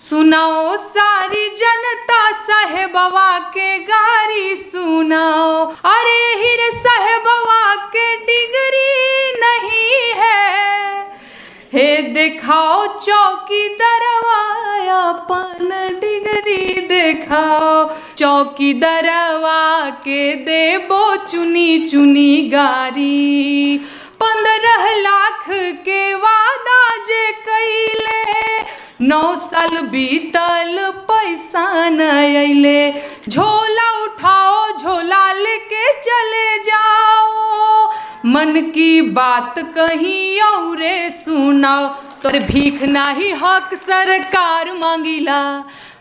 सुनाओ सारी जनता साहेबवा के गारी सुनाओ। अरे हिर साहेबवा के डिग्री नहीं है, हे दिखाओ चौकी दरवाया अपन डिग्री दिखाओ। चौकी दरवा के देबो चुनी चुनी गारी, 15 लाख के वादा जे कैले 9 साल बीतल पैसा न अइले। झोला उठाओ झोला लेके चले जाओ, मन की बात कहीं औरे सुनाओ। तोरे भीख नाही हक सरकार मांगीला,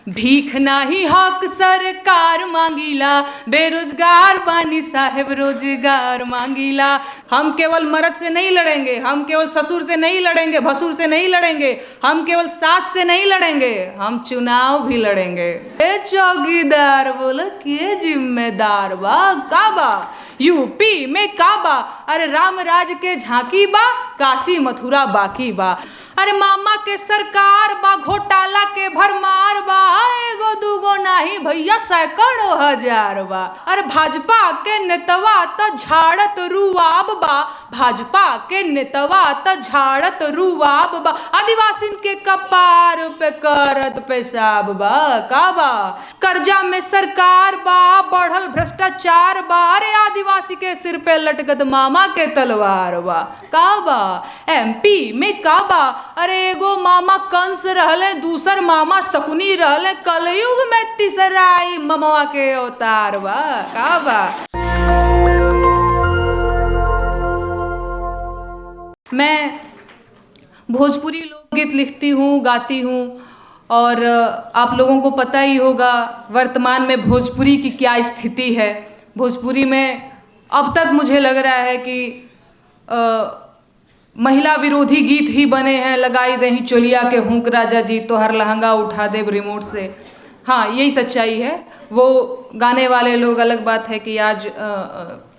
भीख नाही हक सरकार मांगीला। बेरोजगार बानी साहेब रोजगार मांगीला। हम केवल मर्द से नहीं लड़ेंगे, हम केवल ससुर से नहीं लड़ेंगे, भसुर से नहीं लड़ेंगे, हम केवल सास से नहीं लड़ेंगे, हम चुनाव भी लड़ेंगे। ए चौकीदार बोला के जिम्मेदार बा काबा, यूपी में काबा। अरे राम राज के झांकी बा, काशी मथुरा बाकी बा। अरे मामा के सरकार बा, घोटाला के भरमार बा। एगो दूगो नाही भैया सैकड़ों हजार बा। अरे भाजपा के नेतवा त झाड़त रुआब बा, भाजपा के नेतवा त झाड़त रुआब बा। आदिवासी के कपार पे करत पेशाब बा काबा। कर्जा में सरकार बा, बढ़ल भ्रष्टाचार बा। अरे आदिवासी के सिर पे लटकत मामा के तलवार बा काबा। एमपी में काबा। अरे एगो मामा कंस रहले, दूसर मामा शकुनी रहले। कलयुग में तीसराई ममवा के अवतार बा काबा। मैं भोजपुरी लोकगीत लिखती हूँ, गाती हूँ, और आप लोगों को पता ही होगा वर्तमान में भोजपुरी की क्या स्थिति है। भोजपुरी में अब तक मुझे लग रहा है कि महिला विरोधी गीत ही बने हैं। लगाई दही चोलिया के हुक राजा जी, तो हर लहंगा उठा दे रिमोट से। हाँ, यही सच्चाई है। वो गाने वाले लोग अलग बात है कि आज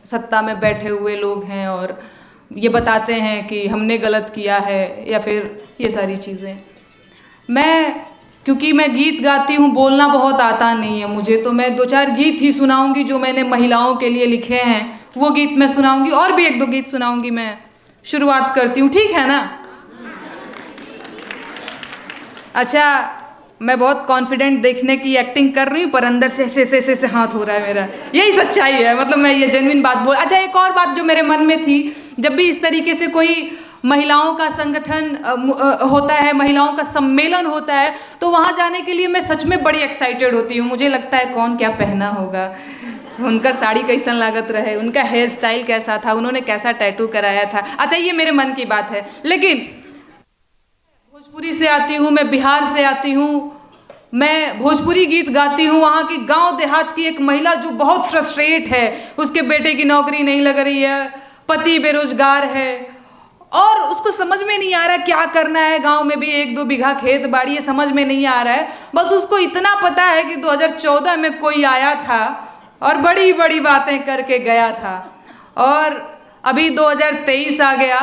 सत्ता में बैठे हुए लोग हैं और ये बताते हैं कि हमने गलत किया है, या फिर ये सारी चीज़ें। क्योंकि मैं गीत गाती हूँ, बोलना बहुत आता नहीं है मुझे, तो मैं 2-4 गीत ही सुनाऊंगी जो मैंने महिलाओं के लिए लिखे हैं। वो गीत मैं सुनाऊंगी, और भी 1-2 गीत सुनाऊंगी। मैं शुरुआत करती हूँ, ठीक है ना? अच्छा, मैं बहुत कॉन्फिडेंट देखने की एक्टिंग कर रही हूँ, पर अंदर से ऐसे हाथ हो रहा है मेरा। यही सच्चाई है, मतलब मैं ये जेन्युइन बात बोल। अच्छा, एक और बात जो मेरे मन में थी, जब भी इस तरीके से कोई महिलाओं का संगठन होता है, महिलाओं का सम्मेलन होता है, तो वहाँ जाने के लिए मैं सच में बड़ी एक्साइटेड होती हूँ। मुझे लगता है कौन क्या पहना होगा, उनका साड़ी कैसन लागत रहे, उनका हेयर स्टाइल कैसा था, उन्होंने कैसा टैटू कराया था। अच्छा, ये मेरे मन की बात है। लेकिन भोजपुरी से आती हूँ, मैं बिहार से आती हूँ, मैं भोजपुरी गीत गाती हूँ। वहाँ की गांव देहात की एक महिला जो बहुत फ्रस्ट्रेट है, उसके बेटे की नौकरी नहीं लग रही है, पति बेरोजगार है, और उसको समझ में नहीं आ रहा क्या करना है। गांव में भी 1-2 बीघा खेत बाड़ी है, समझ में नहीं आ रहा है। बस उसको इतना पता है कि 2014 में कोई आया था और बड़ी बड़ी बातें करके गया था, और अभी 2023 आ गया,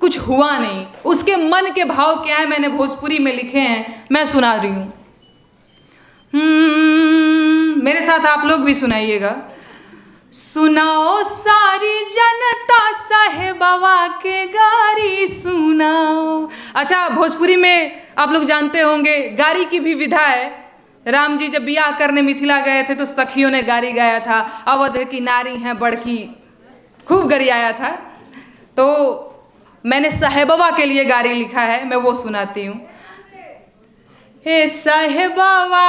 कुछ हुआ नहीं। उसके मन के भाव क्या है, मैंने भोजपुरी में लिखे हैं, मैं सुना रही हूँ। मेरे साथ आप लोग भी सुनाइएगा। सुनाओ सारी जनता साहेबवा के गारी सुनाओ। अच्छा, भोजपुरी में आप लोग जानते होंगे गारी की भी विधा है। राम जी जब ब्याह करने मिथिला गए थे तो सखियों ने गारी गाया था, अवध की नारी हैं बड़की, खूब गरियाया था। तो मैंने साहेबवा के लिए गारी लिखा है, मैं वो सुनाती हूँ। हे साहेबवा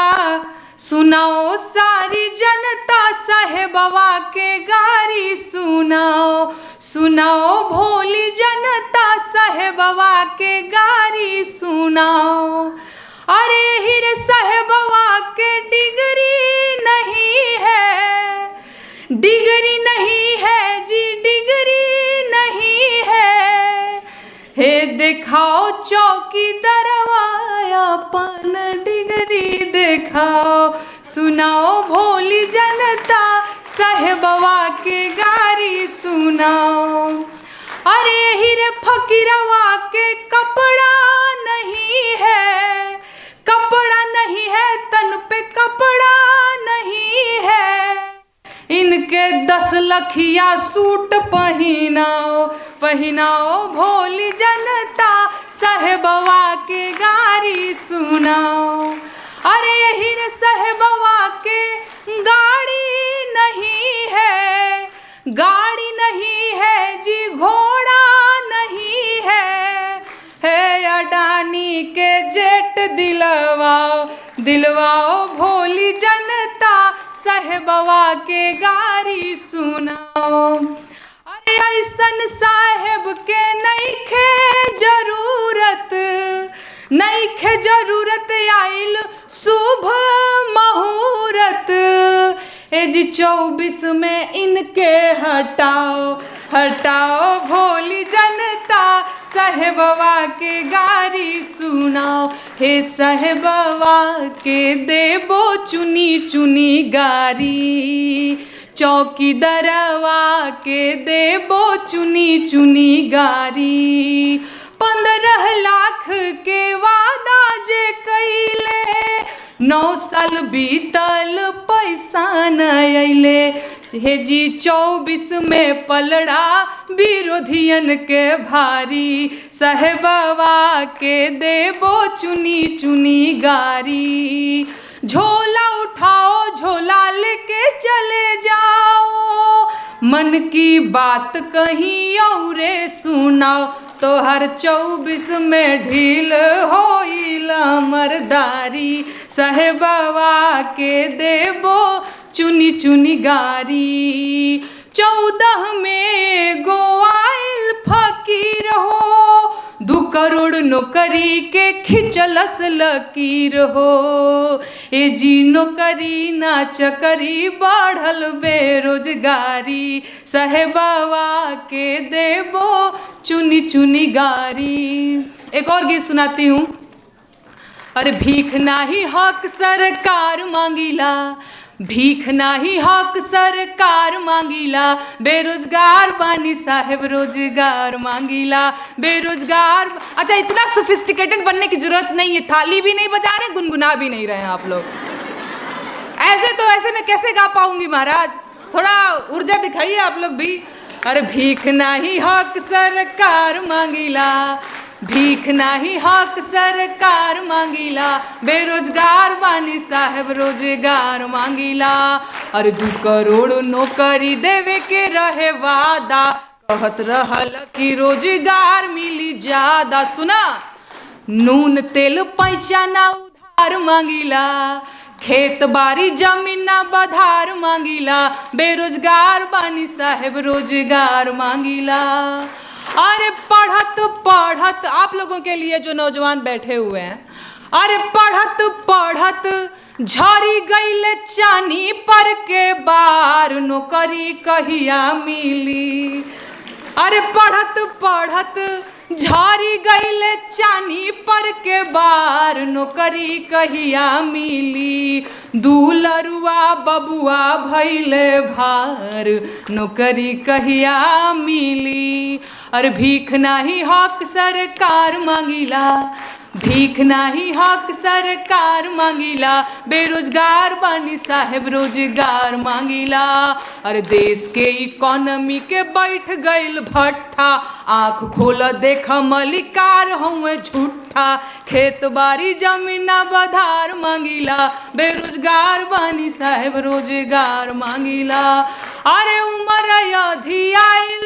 सुनाओ सारी जनता साहेबवा के गारी सुनाओ। सुनाओ भोली जनता साहेबवा के गारी सुनाओ। अरे हिर साहेबवा के डिग्री नहीं है, डिग्री नहीं है जी, डिग्री नहीं है, हे दिखाओ चौकी दरवाया अपन डिग्री दिखाओ। सुनाओ भोली जनता साहेबवा के गारी सुनाओ। अरे हिर फकीरवा के कपड़ा नहीं है, कपड़ा है, तन पे कपड़ा नहीं है, इनके 10 लखिया सूट पहनाओ पहनाओ, भोली जनता साहेबवा के गारी सुनाओ। अरे यही रे साहेबवा के गाड़ी नहीं है, गाड़ी नहीं है जी, घोड़ा नहीं है अडानी के जेट दिलवाओ दिलवाओ, भोली जनता साहेबवा के गारी सुनाओ। अरे ऐसन साहेब के नइखे जरूरत, नइखे जरूरत आइल शुभ मुहूर्त, ए जी 24 में इनके हटाओ हटाओ, भोली जनता साहेबवा के गारी सुनाओ। हे साहेबवा के देबो चुनी चुनी गारी, चौकीदारवा के देबो चुनी चुनी गारी। 15 लाख के वादा जे कैले, 9 साल बीतल पैसा न अइले, हे जी 24 में पलड़ा विरोधियन के भारी, साहेबवा के देबो चुनी चुनी गारी। झोला उठाओ झोला लेके चले जाओ, मन की बात कहीं औरे सुनाओ, तो हर 24 में ढील होइला मर्दारी, साहेबवा के देबो चुनी चुनी गारी। 14 में गोवाइल फकीर हो, 2 करोड़ नौकरी के खिंचलस लकीर हो, ए जी नौकरी ना चकरी बढ़ल बेरोजगारी, साहेबवा के देबो चुनी चुनी गारी। एक और गीत सुनाती हूँ। अरे भीख नाही हक सरकार मांगीला, भीख नाही हक सरकार मांगीला, बेरोजगार बानी साहेब रोजगार मांगीला, बेरोजगार। अच्छा, इतना सोफिस्टिकेटेड बनने की जरूरत नहीं है, थाली भी नहीं बजा रहे, गुनगुना भी नहीं रहे हैं आप लोग। ऐसे में कैसे गा पाऊंगी महाराज, थोड़ा ऊर्जा दिखाइए आप लोग भी। अरे भीख नाही हक सरकार मांगीला, भीख नाही हक सरकार मांगीला, बेरोजगार बानी साहेब रोजगार मांगीला। अरे 2 करोड़ नौकरी देवे के रहे वादा, कहत रहल कि रोजगार मिली ज्यादा। सुना, नून तेल पैसा ना उधार मांगीला, खेत बाड़ी जमीन ना बधार मांगीला, बेरोजगार बानी साहेब रोजगार मांगीला। अरे पढ़त पढ़त, आप लोगों के लिए जो नौजवान बैठे हुए हैं, अरे पढ़त पढ़त झरी गईले चानी पर के बार, नौकरी कहिया मिली। अरे पढ़त पढ़त झरी गईले चानी पर के बार, नौकरी कहिया मिली। दूलरुआ बबुआ भैले भार, नौकरी कहिया मिली। अरे भीख नाही हक सरकार मांगीला, भीख नाही हक सरकार मांगीला, बेरोजगार बानी साहेब रोजगार मांगीला। अरे देश के इकोनॉमी के बैठ गईल भट्ठा, आँख खोल देख मलिकार हुए झूठा, खेत बाड़ी जमीन बधार मांगीला, बेरोजगार बानी साहेब रोजगार मांगीला। अरे उमर अधी आइल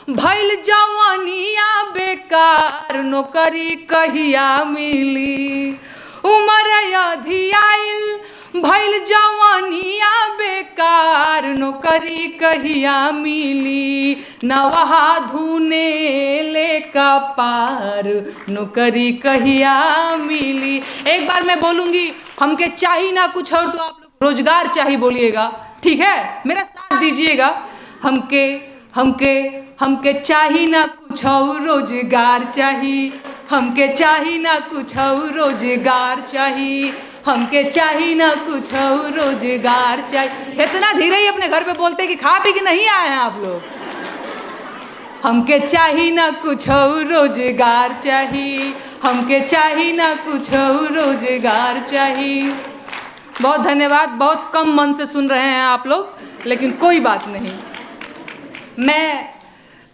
भइल जवानिया बेकार, नौकरी कहिया मिली। उमर अधी आइल भइल जवानिया बेकार, नौकरी कहिया मिली। नवहा धुने ले का पार, नौकरी कहिया मिली। एक बार मैं बोलूंगी, हमके चाहिए ना कुछ और, तो आप लोग रोजगार चाहिए बोलिएगा, ठीक है? मेरा साथ दीजिएगा। हमके चाहिए ना कुछ और, रोजगार चाहिए। हमके चाहिए ना कुछ और, रोजगार चाहिए। हमके चाहिए ना कुछ और, रोजगार चाहिए। इतना धीरे ही अपने घर पे बोलते कि खा पी के नहीं आए हैं आप लोग। हमके चाहिए ना कुछ और, रोजगार चाहिए। हमके चाही ना कुछ और रोजगार चाही। बहुत धन्यवाद। बहुत कम मन से सुन रहे हैं आप लोग, लेकिन कोई बात नहीं। मैं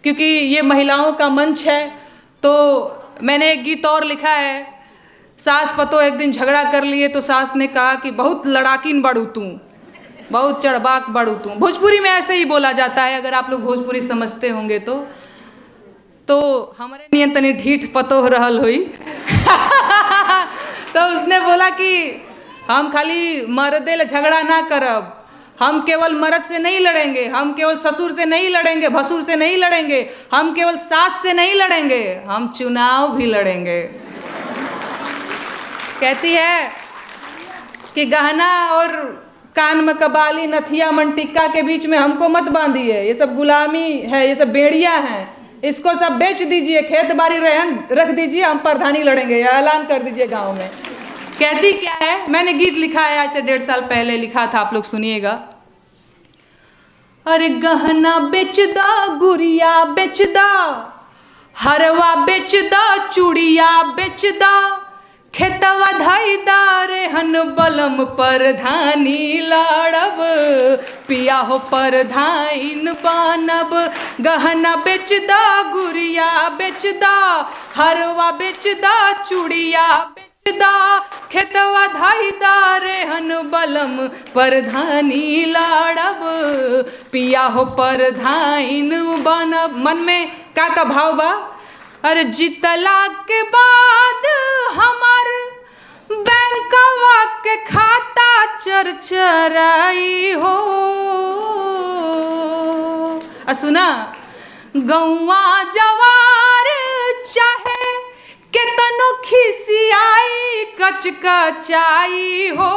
क्योंकि ये महिलाओं का मंच है तो मैंने एक गीत और लिखा है। सास पतो एक दिन झगड़ा कर लिए तो सास ने कहा कि बहुत लड़ाकिन बड़ू तू, बहुत चढ़बाक बड़ू तू। भोजपुरी में ऐसे ही बोला जाता है, अगर आप लोग भोजपुरी समझते होंगे तो हमारे नियन तनी ढीठ पतो रहल हुई। तो उसने बोला कि हम खाली मर्दे ले झगड़ा ना करब, हम केवल मर्द से नहीं लड़ेंगे, हम केवल ससुर से नहीं लड़ेंगे, भसुर से नहीं लड़ेंगे, हम केवल सास से नहीं लड़ेंगे, हम चुनाव भी लड़ेंगे। कहती है कि गहना और कान में कबाली, नथिया, मनटिक्का के बीच में हमको मत बांधिए, ये सब गुलामी है, ये सब बेड़िया हैं, इसको सब बेच दीजिए, खेत बाड़ी रहन रख दीजिए, हम प्रधानी लड़ेंगे, ऐलान कर दीजिए गांव में। कहती क्या है, मैंने गीत लिखा है आज से 1.5 साल पहले लिखा था, आप लोग सुनिएगा। अरे गहना बेचदा, गुड़िया बेचदा, हरवा बेचदा, चूड़िया बेचदा, खेतवा धाईदा रेहन बलम परधानी लाड़ब, पिया हो परधाइन बानब। गहना बेचदा, गुड़िया बेचदा, हरवा बेचदा, चूड़िया बेचदा, खेतवा धाईदा रेहन बलम परधानी लाड़ब, पिया हो परधाइन बनब। मन में का भाव बा? अरे जितला के बाद हमार बैंकवा के खाता चरचराई हो। सुना, गौवा जवार चाहे केतनो खिसियाई कचकचाई हो।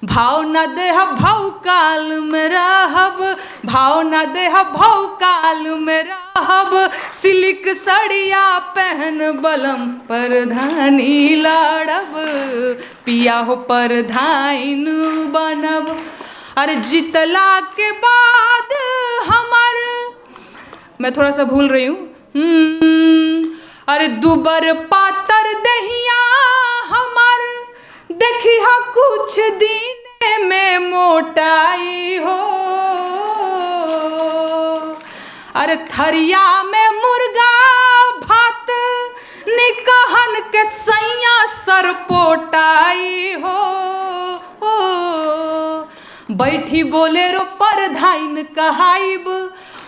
भाव न देह भाव काल में रहब, भाव न देह भाव काल में रहब, सिल्क सड़िया पहन बलम परधानी लाड़ब, पिया हो परधाइन बनब। अरे जितला के बाद हमार, मैं थोड़ा सा भूल रही हूँ, अरे दुबर पातर दहिया हमार, देखिया कुछ दिन में मोटाई हो। अरे थरिया में मुर्गा भात निकहन के सैया सरपोटाई हो। बैठी बोलेरो परधाइन कहाइब,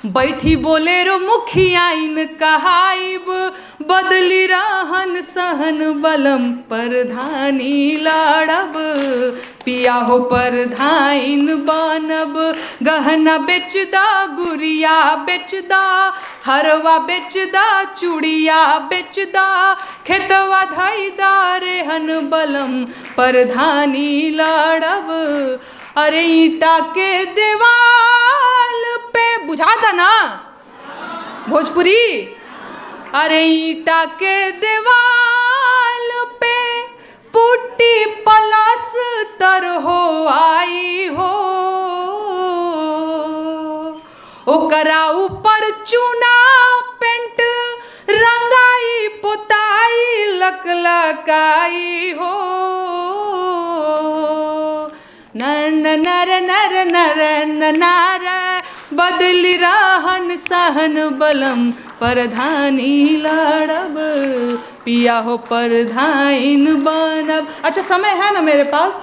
बैठी बोलेरो मुखियाइन कहाइब, बदली रहन सहन बलम परधानी लाड़ब, पिया हो परधाइन बनब। गहना बेचदा, गुड़िया बेचदा, हरवा बेचदा, चूड़िया बेचदा, खेतवा धाईदा रेहन बलम परधानी लाड़ब। अरे ईटा के देवाल पे, बुझाता ना भोजपुरी? अरे ईटा के देवाल पे पुट्टी पलस्तर हो आई हो, ओकरा ऊपर चूना पेंट रंगाई पोताई लकलकाई हो। नर नर नर नर नार, बदली रहन सहन बलम परधानी लाड़ब, पिया हो परधाइन बनब। अच्छा समय है ना मेरे पास?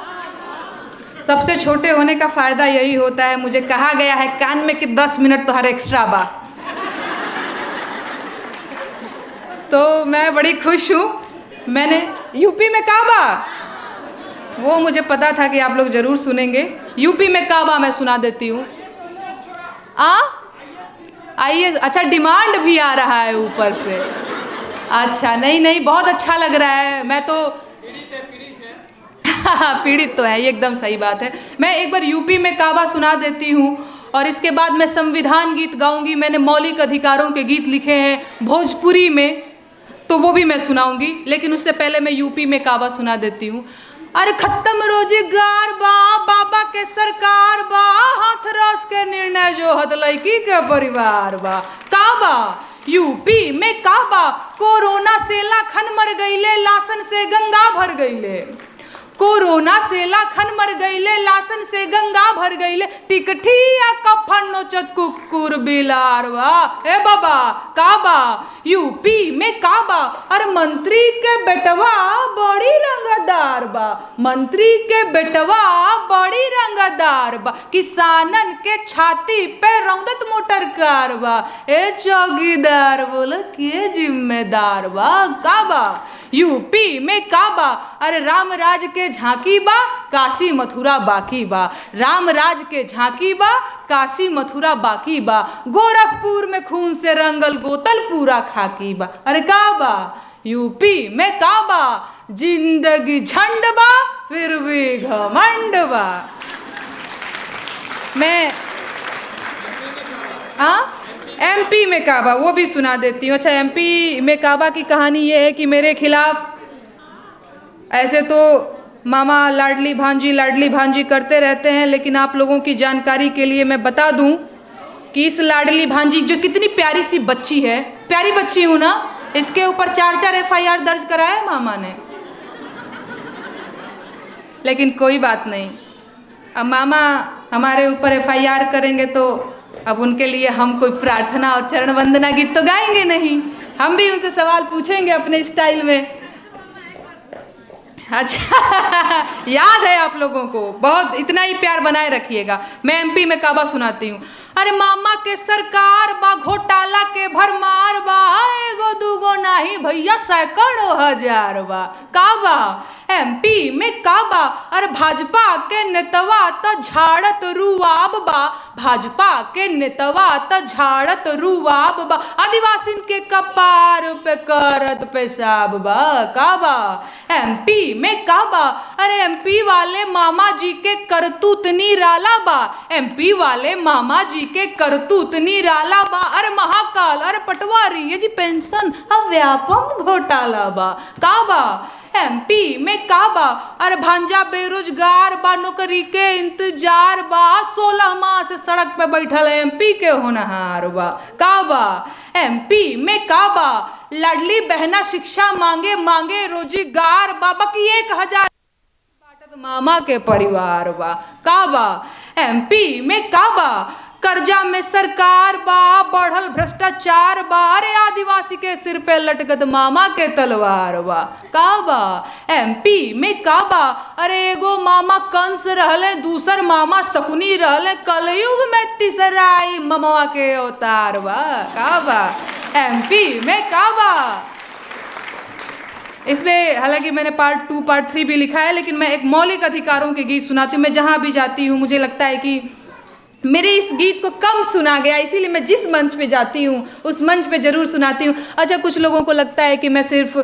सबसे छोटे होने का फायदा यही होता है, मुझे कहा गया है कान में कि 10 मिनट तो हर एक्स्ट्रा बा। तो मैं बड़ी खुश हूँ। मैंने यूपी में काबा, वो मुझे पता था कि आप लोग जरूर सुनेंगे। यूपी में काबा मैं सुना देती हूँ। आइए, अच्छा डिमांड भी आ रहा है ऊपर से। अच्छा नहीं नहीं, बहुत अच्छा लग रहा है। मैं तो पीड़ित तो है, ये एकदम सही बात है। मैं एक बार यूपी में काबा सुना देती हूँ और इसके बाद मैं संविधान गीत गाऊंगी। मैंने मौलिक अधिकारों के गीत लिखे हैं भोजपुरी में, तो वो भी मैं सुनाऊंगी, लेकिन उससे पहले मैं यूपी में काबा सुना देती हूँ। अरे खत्म रोजगार बा, बाबा के सरकार बा, हाथरस के निर्णय जो हत लड़की के परिवार बा। काबा यूपी में काबा कोरोना से लाखन मर गईले, लाशन से गंगा भर गईले। कोरोना से लाखन मर गईले, लाशन से गंगा भर गईले। टिकठिया कफन नोचत कुकुर बिलारवा। ए बाबा काबा यूपी में काबा। अरे मंत्री के बेटवा बड़ी रंगदार बा, मंत्री के बेटवा बड़ी रंगदार बा। किसानन के छाती पे रौदत मोटर कार बा। ए चौकीदार बोल के जिम्मेदार बा। काबा यूपी में काबा। अरे राम राज के झांकी बा, काशी मथुरा बाकी बा। राम राज के झांकी बा, काशी मथुरा बाकी बा। गोरखपुर में खून से रंगल गोतल पूरा खाकी बा। अरे काबा यूपी में काबा। जिंदगी झंड बा फिर भी घमंड बा। मैं एमपी में काबा वो भी सुना देती हूँ। अच्छा, एमपी में काबा की कहानी ये है कि मेरे खिलाफ ऐसे तो मामा लाडली भांजी करते रहते हैं, लेकिन आप लोगों की जानकारी के लिए मैं बता दूं कि इस लाडली भांजी जो कितनी प्यारी सी बच्ची है, प्यारी बच्ची हूँ ना, इसके ऊपर 4 FIR दर्ज कराया मामा ने। लेकिन कोई बात नहीं, अब मामा हमारे ऊपर FIR करेंगे तो अब उनके लिए हम कोई प्रार्थना और चरण वंदना गीत तो गाएंगे नहीं, हम भी उनसे सवाल पूछेंगे अपने स्टाइल में। अच्छा याद है आप लोगों को, बहुत इतना ही प्यार बनाए रखिएगा। मैं एमपी में काबा सुनाती हूँ। अरे मामा के सरकार बा, घोटाला के भरमार बा। एगो दूगो नाही भैया सैकड़ों हजार बा। काबा एमपी में काबा। अरे भाजपा के नेतवा त झाड़त रुआब बा, भाजपा के नेतवा त झाड़त रुआब बा। आदिवासिन के कपार पे करत पेशाब बा। काबा एमपी में काबा। अरे एमपी वाले मामा जी के करतूत निराला बा, एमपी वाले मामा जी के करतूत निराला बा। अरे महाकाल, अरे पटवारी, ये जी पेंशन अब व्यापम घोटाला बा। काबा एमपी में काबा। अरे भांजा बेरोजगार बा, नौकरी के इंतजार बा। 16 माह से सड़क पे बैठल एमपी के होनहार बा। काबा एमपी में काबा। लाडली बहना शिक्षा मांगे मांगे रोजगार बा, बाकी 1000 बाटत मामा के परिवार बा। काबा एमपी में काबा। कर्जा में सरकार बा, बढ़ल भ्रष्टाचार बा। अरे आदिवासी के सिर पे लटकत मामा के तलवार बा। काबा एमपी में काबा। अरे एगो मामा कंस रहले, दूसर मामा शकुनी रहले। कलयुग में तीसराई ममवा के अवतार बा। काबा एमपी में काबा। इसमें हालांकि मैंने पार्ट 2 पार्ट 3 भी लिखा है, लेकिन मैं एक मौलिक अधिकारों के गीत सुनाती हूँ। मैं जहाँ भी जाती हूँ मुझे लगता है कि मेरे इस गीत को कम सुना गया, इसीलिए मैं जिस मंच पे जाती हूँ उस मंच पे ज़रूर सुनाती हूँ। अच्छा, कुछ लोगों को लगता है कि मैं सिर्फ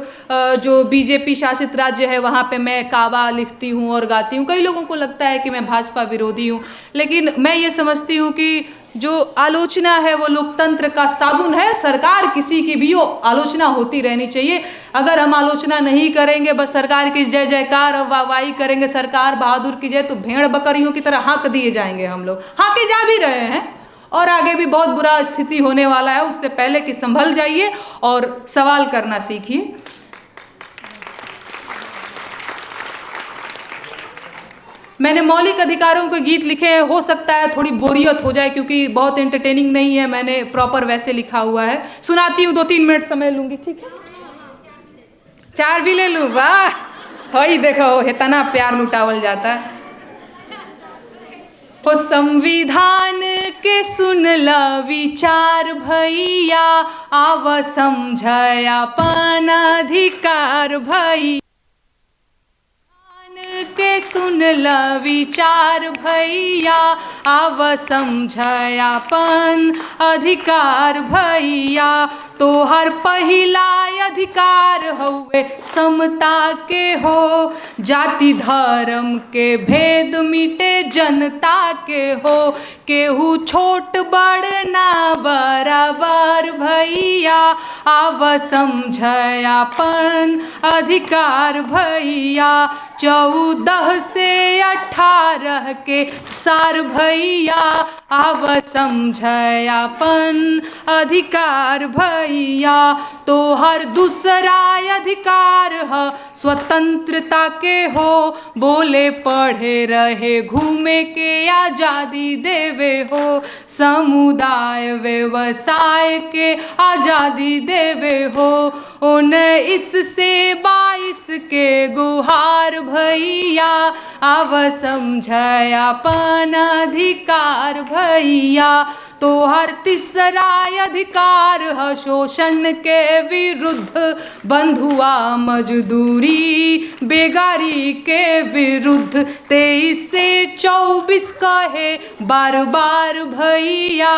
जो बीजेपी शासित राज्य है वहाँ पे मैं काबा लिखती हूँ और गाती हूँ। कई लोगों को लगता है कि मैं भाजपा विरोधी हूँ, लेकिन मैं ये समझती हूँ कि जो आलोचना है वो लोकतंत्र का साबुन है। सरकार किसी की भी हो, आलोचना होती रहनी चाहिए। अगर हम आलोचना नहीं करेंगे, बस सरकार की जय जयकार और वाहवाही करेंगे, सरकार बहादुर की जय, तो भेड़ बकरियों की तरह हाँक दिए जाएंगे हम लोग। हाँके जा भी रहे हैं और आगे भी बहुत बुरा स्थिति होने वाला है। उससे पहले कि संभल जाइए और सवाल करना सीखिए। मैंने मौलिक अधिकारों के गीत लिखे हैं, हो सकता है थोड़ी बोरियत हो जाए क्योंकि बहुत एंटरटेनिंग नहीं है। मैंने प्रॉपर वैसे लिखा हुआ है। सुनाती हूँ, 2-3 मिनट समय लूंगी, ठीक है? 4 भी ले लूँ? वाह, वही देखो इतना प्यार लुटावल जाता है। हो संविधान के सुनला विचार भैया, आव समझया अपन अधिकार भैया के सुनला विचार भैया, आव समझयापन अधिकार भैया। तोहर पहिला अधिकार हउए समता के हो, जाति धर्म के भेद मिटे जनता के हो। केहू छोट बड़ ना बराबर भैया, आव समझयापन अधिकार भैया। 14 से 18 के सार भैया, आव समझयापन अधिकार भैया। तोहर दूसरा अधिकार ह स्वतंत्रता के हो, बोले पढ़े रहे घूमे के आज़ादी देवे हो, समुदाय व्यवसाय के आज़ादी देवे हो। 19 से 22 के गुहार भैया, आव समझयापन अधिकार भैया। तोहर तीसरा अधिकार है शोषण के विरुद्ध, बंधुआ मजदूरी बेगारी के विरुद्ध। 23 से 24 कहे बार बार भैया,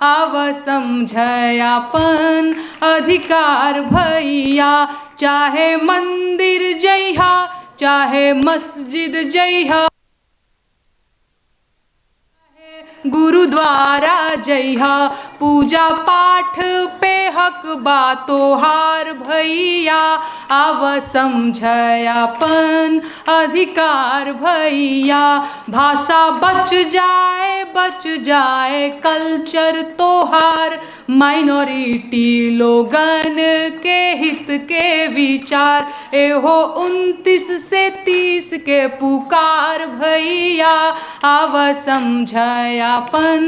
आव समझयापन अधिकार भैया। चाहे मंदिर जइहा चाहे मस्जिद जइहा, गुरुद्वारा जइहा, पूजा पाठ पे हक बा तोहार भैया, आव समझयापन अधिकार भैया। भाषा बच जाए कल्चर तोहार, माइनॉरिटी लोगन के हित के विचार। एहो 29 से 30 के पुकार भैया, आव समझयापन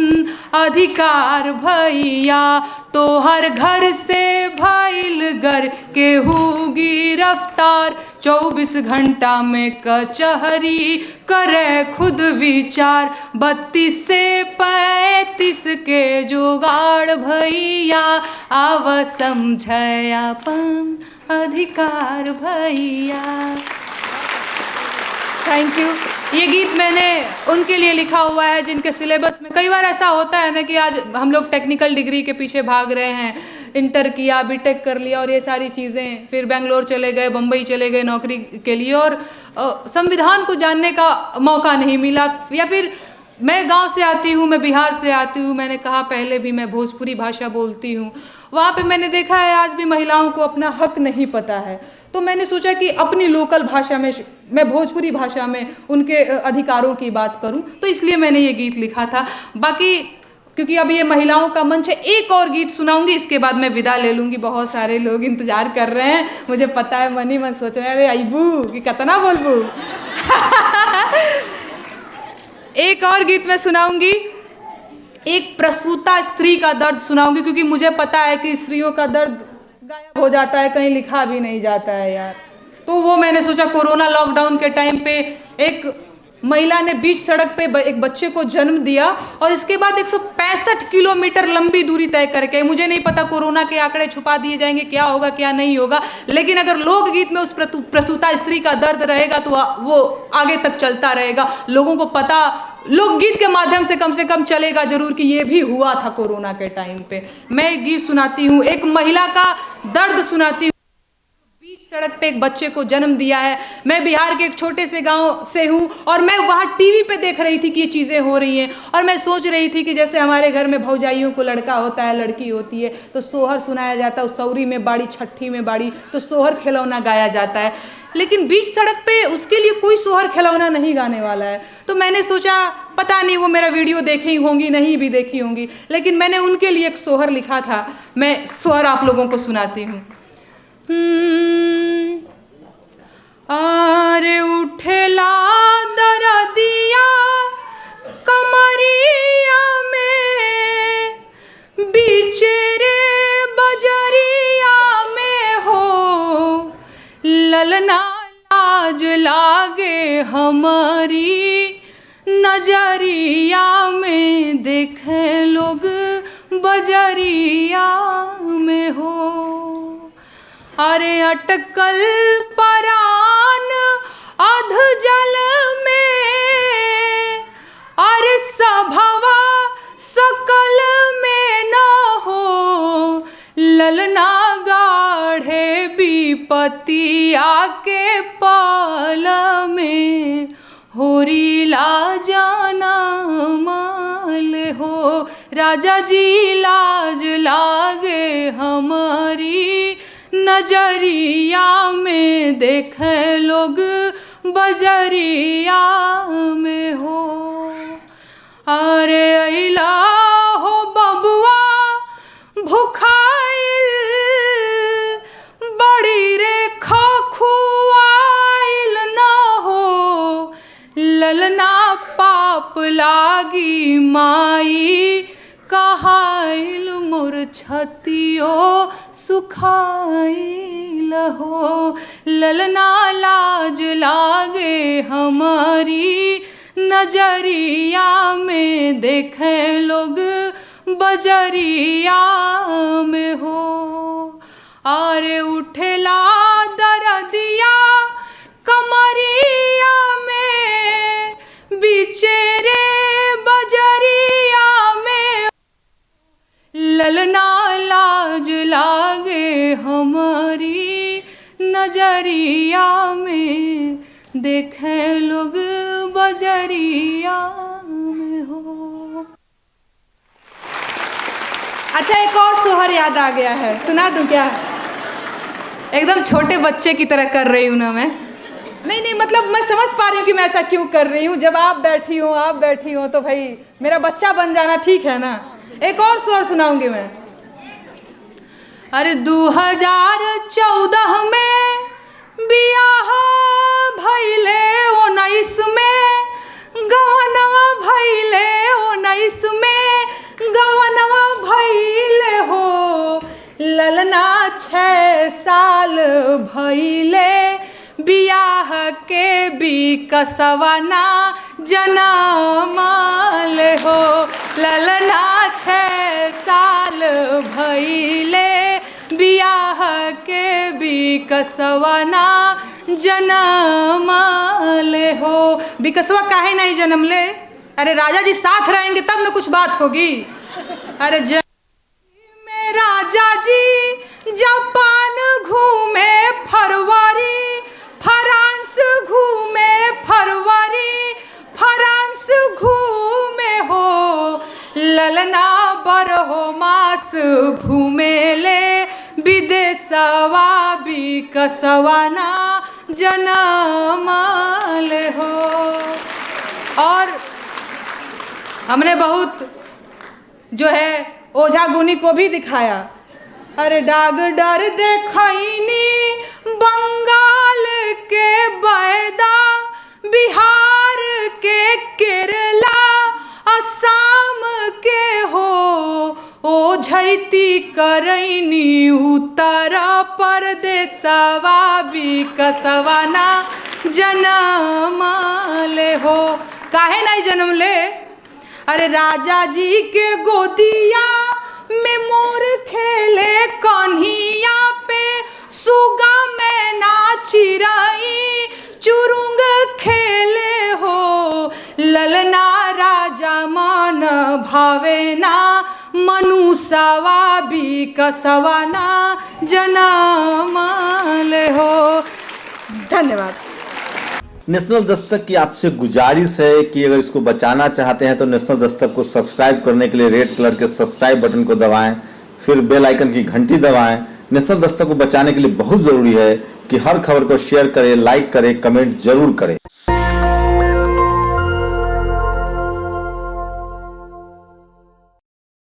अधिकार भैया। तोहर घर से भइल गर केहू गिरफ्तार, 24 घंटा में कचहरी करे खुद विचार। 32 से 35 के जुगाड़ भैया, आव समझयापन अधिकार भैया। Thank you. ये गीत मैंने उनके लिए लिखा हुआ है जिनके सिलेबस में कई बार ऐसा होता है ना कि आज हम लोग टेक्निकल डिग्री के पीछे भाग रहे हैं, इंटर किया, बीटेक कर लिया और ये सारी चीज़ें, फिर बेंगलोर चले गए, बम्बई चले गए नौकरी के लिए और संविधान को जानने का मौका नहीं मिला। या फिर मैं गांव से आती हूँ, मैं बिहार से आती हूँ, मैंने कहा पहले भी मैं भोजपुरी भाषा बोलती हूँ। वहाँ पे मैंने देखा है आज भी महिलाओं को अपना हक नहीं पता है। तो मैंने सोचा कि अपनी लोकल भाषा में, मैं भोजपुरी भाषा में उनके अधिकारों की बात करूं, तो इसलिए मैंने ये गीत लिखा था। बाकी क्योंकि अब ये महिलाओं का मंच है, एक और गीत सुनाऊंगी, इसके बाद मैं विदा ले लूँगी। बहुत सारे लोग इंतजार कर रहे हैं, मुझे पता है, मन ही मन सोच रहे हैं अरे अबू कि कितना बोलबू। एक और गीत मैं सुनाऊंगी, एक प्रसूता स्त्री का दर्द सुनाऊंगी, क्योंकि मुझे पता है कि स्त्रियों का दर्द गायब हो जाता है, कहीं लिखा भी नहीं जाता है यार। तो वो मैंने सोचा कोरोना लॉकडाउन के टाइम पे एक महिला ने बीच सड़क पे एक बच्चे को जन्म दिया और इसके बाद 165 किलोमीटर लंबी दूरी तय करके, मुझे नहीं पता कोरोना के आंकड़े छुपा दिए जाएंगे, क्या होगा क्या नहीं होगा, लेकिन अगर लोकगीत में उस प्रसूता स्त्री का दर्द रहेगा तो वो आगे तक चलता रहेगा। लोगों को पता, लोकगीत के माध्यम से कम चलेगा जरूर कि ये भी हुआ था कोरोना के टाइम पे। मैं एक गीत सुनाती हूँ, एक महिला का दर्द सुनाती हूँ। बीच सड़क पे एक बच्चे को जन्म दिया है। मैं बिहार के एक छोटे से गांव से हूँ और मैं वहाँ टीवी पे देख रही थी कि ये चीज़ें हो रही हैं और मैं सोच रही थी कि जैसे हमारे घर में भौजाइयों को लड़का होता है, लड़की होती है तो सोहर सुनाया जाता है, सौरी में बाड़ी, छठी में बाड़ी, तो सोहर खिलौना गाया जाता है। लेकिन बीच सड़क पे उसके लिए कोई सोहर खिलौना नहीं गाने वाला है। तो मैंने सोचा पता नहीं वो मेरा वीडियो देखी होंगी, नहीं भी देखी होंगी, लेकिन मैंने उनके लिए एक सोहर लिखा था। मैं सोहर आप लोगों को सुनाती हूँ। अरे उठेला दरदिया कमरिया में, बीचे रे बजरिया में हो, ललना लाज लागे हमारी नजरिया में, देखे लोग बजरिया में हो। अरे अटकल परान अध जल में, अरे सभवा सकल में न हो, ललना गाढ़े विपतिया के पाल में, होरी लाजाना माल हो। राजा जी लाज लागे हमारी नजरिया में, देखे लोग बजरिया में हो। अरे अइला हो बबुआ भुखाइल, बड़ी रे खुआइल न हो, ललना पाप लागी माई कहाइल, मोर छतियो सुखाइल हो। ललना लाज लागे हमारी नजरिया में, देखे लोग बजरिया में हो। अरे उठेला दरदिया कमरिया में, बीचे रे बजरिया में, ललना लाज लागे हमारी नजरिया में, देखे लोग बजरिया में हो। अच्छा, एक और सोहर याद आ गया है, सुना दूं क्या? एकदम छोटे बच्चे की तरह कर रही हूँ ना मैं। नहीं मतलब मैं समझ पा रही हूँ कि मैं ऐसा क्यों कर रही हूँ। जब आप बैठी हो तो भाई मेरा बच्चा बन जाना ठीक है ना। एक और स्वर सुनाऊंगी मैं। अरे 2014 में बियाह भइले 19 में, गवनवा भइले 19 में, गवनवा भइले हो। ललना 6 साल भइले बियाह के बिकसवना जनमाल हो। ललना 6 साल भइले बियाह के बिकसवना जनमाल हो। बिकसवा काहे नहीं जन्म ले? अरे राजा जी साथ रहेंगे तब न कुछ बात होगी। अरे में राजा जी जापान घूमे फरवरी, फ्रांस घूमे फरवरी, फ्रांस घूमे हो। ललना बरहो मास घूमे ले विदेशवा बिकसवना जनमाल हो। और हमने बहुत जो है ओझा गुनी को भी दिखाया। अरे डॉक्टर देखैनी बंगाल के बैदा, बिहार के केरला, असम के हो। ओझैती करैनी उत्तर प्रदेशवा बिकसवना जनमाल हो। काहे नहीं जन्म ले? अरे राजा जी के गोदिया में मोर खेले कन्हिया पे, सुगा में ना चिराई चुरुंग खेले हो। ललना राजा मन भावेना, मनुष्यवा बिकसवना जनमाल हो। धन्यवाद। नेशनल दस्तक की आपसे गुजारिश है कि अगर इसको बचाना चाहते हैं तो नेशनल दस्तक को सब्सक्राइब करने के लिए रेड कलर के सब्सक्राइब बटन को दबाएं, फिर बेल आइकन की घंटी दबाएं। नेशनल दस्तक को बचाने के लिए बहुत जरूरी है कि हर खबर को शेयर करें, लाइक करें, कमेंट जरूर करें।